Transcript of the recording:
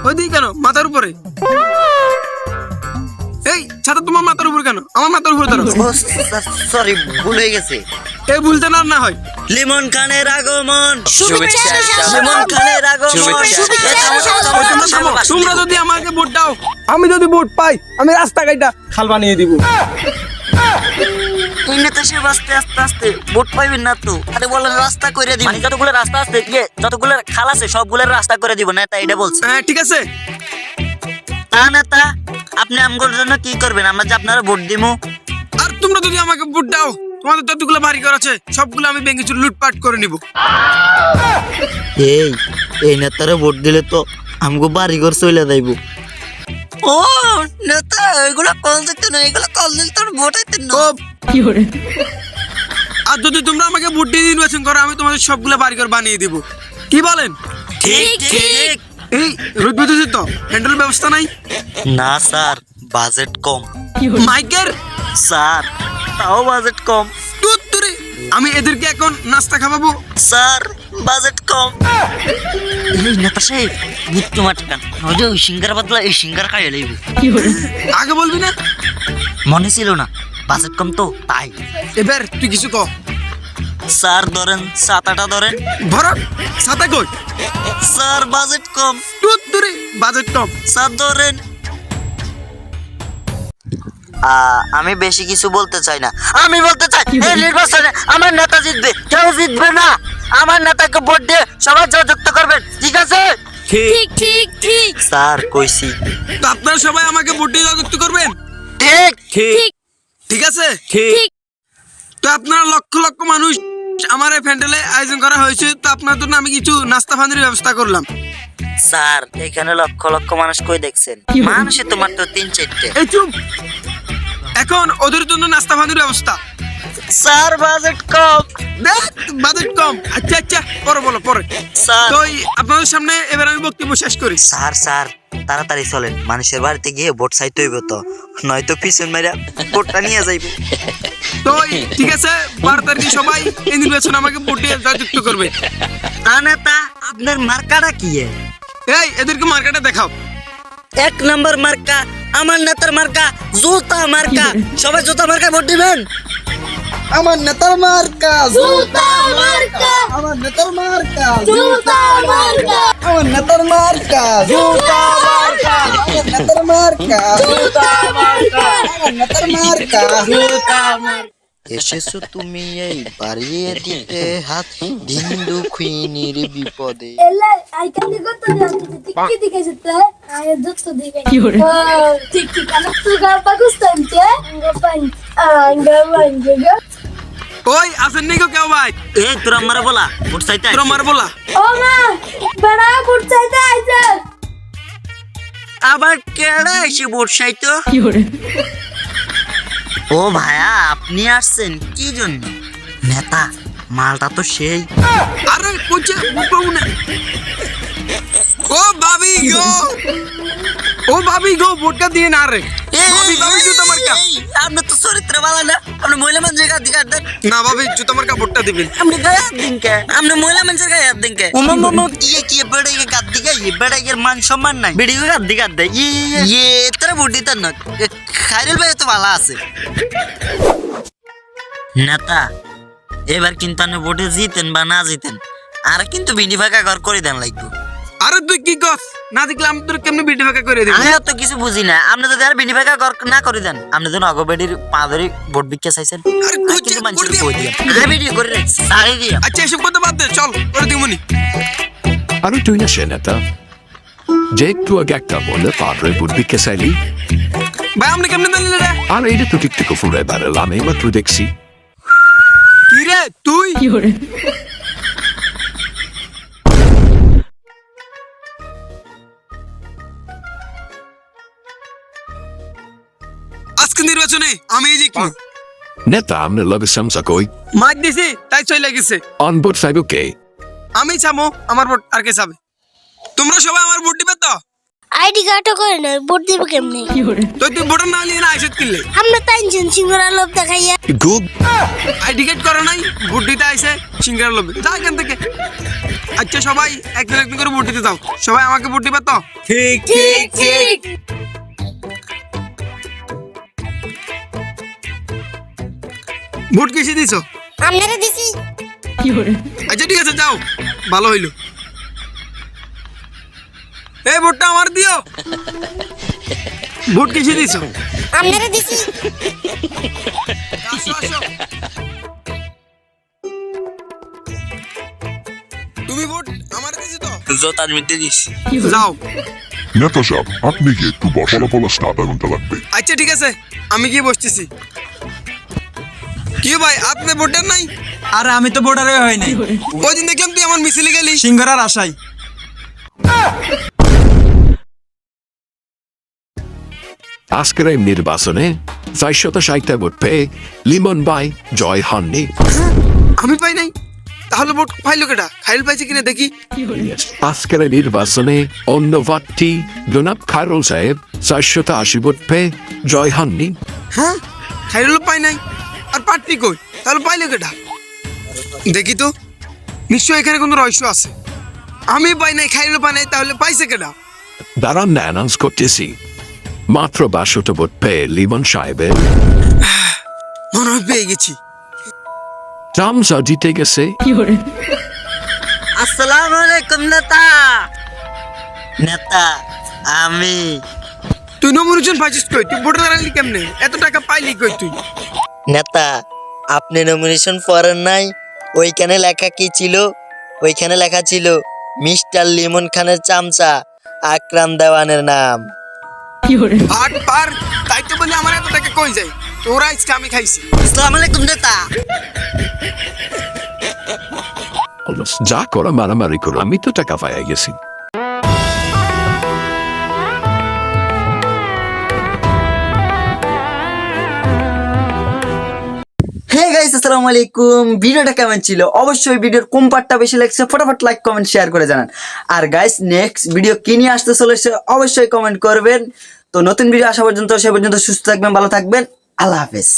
ওইদিকে কেন মাথার উপরে? এই ছাতা তোমার মাথার উপর কেন? আমার মাথার উপরে ধরো। সরি, ভুল হয়ে গেছে। এই ভুলতে না হয়। লিমন খানের আগমন, শুভেচ্ছা। লিমন খানের আগমন। তোমরা যদি আমাকে ভোট দাও, আমি যদি ভোট পাই, আমি রাস্তা কাইটা খাল বানিয়ে দিব। এই নেতা সে আস্তে আস্তে আস্তে ভোট পাইবেন না তো। আরে বলেন রাস্তা করে দিব, যতগুলো রাস্তা আছে যতগুলো খাল আছে সবগুলোর রাস্তা করে দিব। নেতা এটা বলছে। হ্যাঁ ঠিক আছে। তা নেতা, আপনি আমগোর জন্য কি করবেন? আমরা যে আপনারা ভোট দিমু। আর তোমরা যদি আমাকে ভোট দাও, তোমাদের যতগুলো বাড়ি ঘর আছে সবগুলো আমি ভেঙে চুরে লুটপাট করে নিব। এই নেতারে ভোট দিলে তো আমগো বাড়ি ঘর চলে যাইব। ও নেতা, এগুলো কল দিতে না, এগুলো কল দিলে তোর ভোট হইতে না। আর যদি তোমরা আমাকে ভোট দিয়ে নির্বাচন করো, আমি তোমাদের সবগুলো বাড়ি ঘর বানিয়ে দিব। কি বলেন? ঠিক ঠিক। এই রোদ বুঝেছি তো, হ্যান্ডেল ব্যবস্থা নাই? না স্যার, বাজেট কম। মাইকের স্যার, তাও বাজেট কম। তুত্তুরি, আমি এদেরকে এখন নাস্তা খাওয়াবো। স্যার, বাজেট কম। এই নেতা সাহেব, বুঝতে মাটকান নজর ওই সিঙ্গার বদলা এই সিঙ্গার খাইয়ে লইব। আগে বলবি না? মনে ছিল না, বাজেট কম তো তাই। এবার তুই কিছু কর। স্যার ধরেন, ছাতাটা ধরেন। ভরত ছাতা কই? স্যার, বাজেট কম। তুত্তুরি, বাজেট কম। স্যার ধরেন। আমি বেশি কিছু বলতে চাই না। আমি বলতে চাই এই নির্বাচনে আমার নেতা জিতবে, কেউ জিতবে না। আমার নেতাকে ভোট দিয়ে সবাই জয়যুক্ত করবেন, ঠিক আছে? ঠিক ঠিক ঠিক। স্যার কইছি। তো আপনারা সবাই আমাকে ভোট দিয়ে যুক্ত করবেন? ঠিক ঠিক ঠিক আছে। ঠিক। তো আপনারা লক্ষ লক্ষ মানুষ আমার এই প্যান্ডেলে আয়োজন করা হয়েছে, তো আপনার জন্য আমি কিছু নাস্তা পানির ব্যবস্থা করলাম। স্যার, এখানে লক্ষ লক্ষ মানুষ কই দেখছেন? মানুষে তো মাত্র 3-4টে। এই চুপ, এখন ওদের জন্য নাস্তা পানির ব্যবস্থা। স্যার, বাজেট কম। দেখ বাজেট কম। আচ্ছা আচ্ছা, পরে বলো পরে। স্যার, তো আপনাদের সামনে এবার আমি বক্তব্য শেষ করি। স্যার তাড়াতাড়ি চলেন, মানুষের বাড়িতে গিয়ে ভোট চাইতে হইব তো, নয়তো পিছন মাইরা ভোটটা নিয়ে যাইব। তো ঠিক আছে, 12 তারিখে সবাই এই নির্বাচন আমাকে ভোট দিয়ে জয়যুক্ত করবে। নেতা, আপনার মার্কাটা কি? এই এদেরকে মার্কেটে দেখাও। 1 নম্বর মার্কা আমার নেতার মার্কা, জুতা মার্কা। সবাই জুতা মার্কা ভোট দিবেন। আমার নেতার মার্কা জুতা মার্কা, আমার নেতার মার্কা জুতা মার্কা, আমার নেতার মার্কা জুতা মার্কা, আমার নেতার মার্কা জুতা মার্কা, আমার নেতার মার্কা। জুতা মার্কা। এসেছো তুমি এই বাড়িয়ে দিতে হাত, দিন দুঃখিনীর বিপদে। ಎಲ್ಲ ಐಕಂದಿ ಗೊತ್ತದೆ ತಿಕ್ಕಿ ದಿಕ್ಕಿ ಆಯ ದೊತ್ತದಿ ಟಿಕ್ ಟಿಕ್ ಅನಕ್ತು ಗಪ್ಪ ಗುಸ್ತಂತೆ ಹಂಗ ওই আসেন নি গো কেউ ভাই? এই তোরা আমারে বলা ভোট চাইতে তোর মার বলা। ಓ ಮಾ ಬಡ ಬಿಡ್ತೈತೆ ಆಯ್ತು আবার কেডা এসে ভোট চাইতো? ও ভাইয়া, আপনি আসছেন কি জন্য? নেতা, মালটা তো সেই। আরে কোচে বুঝবো না। ও ভাবি গো, ও ভাবি গো, ভোটটা দিয়ে না রে। ভাবি ভাবি জুতা মার্কা। আপনি তো চরিত্র ভালো না, আপনি মহিলা মানুষের গায়ে হাত দেন। না ভাবি, জুতা মার্কা ভোটটা দিবেন। আপনি গায়ে হাত দিন কে? আপনি মহিলা মানুষের গায়ে হাত দিন কে? কি বেড়ে গাদ দিকে বেড়ে গিয়ে মান সম্মান নাই, বেড়ে গাদ দিকে হাত দেয়। তোরা ভোট দিতেন না, খাইরুল ভাই তো ভালো আছে। নেতা, এবার কিন্তু আপনি ভোটে জিতেন বা না জিতেন, আর কিন্তু বিডি ফাঁকা ঘর করে দেন লাগবে। আরে তুই কি কস? না দেখলে আমি তোর কেমনে বিটি ফাঁকা করে দিবি? আমি তো কিছু বুঝি না। আপনি যদি আর বিডি ফাঁকা ঘর না করে দেন, আপনি যদি অগবেডির পা ধরে ভোট ভিক্ষা চাইছেন, আরে আর কোচে কিন্তু মানুষের করে কই দিবি। দিলাম, আমি ভিডিও করে রাখছি, সারি দিয়া। আচ্ছা এসব কথা বাদ দে, চল করে দিবনি। আরে তুই না সে নেতা যে একটু আগে একটা বলে পাড়ে বুদ্ধি কেসাইলি, ভাই আপনি কেমনে জানলে রে? আর এইটা তো টিকটিক ফুলে বেড়ালাম, এইমাত্র দেখছি। কি রে তুই? আজকে নির্বাচনে আমি জিতবো। নেতা আমনে লগে সামসা কই মাইক দিছি তাই চলে গেছে। অন ভোট সাইব কে? আমি চামো, আমার ভোট আর কে চাবে? তোমরা সবাই আমার ভোট দিবে তো? আইডি কার্ডও করে না ভোট দিব কেমনে তো তুই ভোটার না নিয়ে না আইসত কিনলে? আমরা তাইনছেন সিঙ্গরা লোভ দেখাইয়া গুড আইডি কার্ড করে নাই, ভোট দিতে আইসে সিঙ্গার লোভে। যা এখান থেকে। আচ্ছা সবাই একজন একজন করে ভোট দিতে দাও। সবাই আমাকে ভোট দিবে তো? ঠিক ঠিক ঠিক ভোট কিসে দিছো? আপনারা দিছি আচ্ছা ঠিক আছে, যাও, ভালো হইলো। এই ভোটটা আমার দিও। ভোট কিসে দিছো? আপনারা দিছি আসো, আসো। তুমি ভোট আমার দিছো তো? জোতার মধ্যে দিছি। যাও। নেতা সাহেব, আপনি কি একটু বসা পলাশটা আধা ঘন্টা লাগবে? আচ্ছা ঠিক আছে, আমি গিয়ে বসতেছি। কি ভাই, আপনি ভোটার নাই? আরে আমি তো ভোটারে হয় নাই, ওই দিন দেখলাম তুই আমার মিছিলে গেলি। সিঙ্গারার আশায়। আজকের এই নির্বাচনে 460টা ভোট পেয়ে লিমন ভাই জয় হননি। আমি পাই নাই? তাহলে ভোট পাইলো কেটা? খাইল পাইছে কিনা দেখি। আজকের এই নির্বাচনে অন্য প্রার্থী জনাব খায়রুল সাহেব 480 ভোট পেয়ে জয় হননি। হ্যাঁ, খাইল পাই নাই। আর পার্টি কই? তাহলে পাইলো কেটা? দেখি তো, নিশ্চয় এখানে কোনো রহস্য আছে। আমি পাই নাই, খাইল পাই নাই, তাহলে পাইছে কেটা? দাঁড়ান না, অ্যানাউন্স করতেছি। মাত্র 12টা ভোট পেয়ে লিমন সাহেবের মনে হয় পেয়ে গেছি। চামচা জিতে গেছে। আসসালামু আলাইকুম নেতা। নেতা আমি তুই নমরুজন পাইছিস কই? তুই ভোটার আনলি কেমনে? এত টাকা পাইলি কই তুই? নেতা, আপনি নমিনেশন পড়েন নাই? ওইখানে লেখা কি ছিল? ওইখানে লেখা ছিল মিস্টার লিমন খানের চামচা আকরাম দেওয়ানের নাম। আট পার, তাই তো বলি আমার এত টাকা কই যায়? তোরা আজকে আমি খাইছি। আসসালামু আলাইকুম নেতা। যা করো মারামারি করো, আমি তো টাকা পাইয়া গেছি। হে গাইস, আসসালামু আলাইকুম। ভিডিওটা কেমন ছিল? অবশ্যই ভিডিওর কোন পার্টটা বেশি লাগছে ফটাফট লাইক কমেন্ট শেয়ার করে জানান। আর গাইস, নেক্সট ভিডিও কি নিয়ে আসতে চলেছে অবশ্যই কমেন্ট করবেন। তো নতুন ভিডিও আসা পর্যন্ত, সে পর্যন্ত সুস্থ থাকবেন, ভালো থাকবেন। আল্লাহ হাফেজ।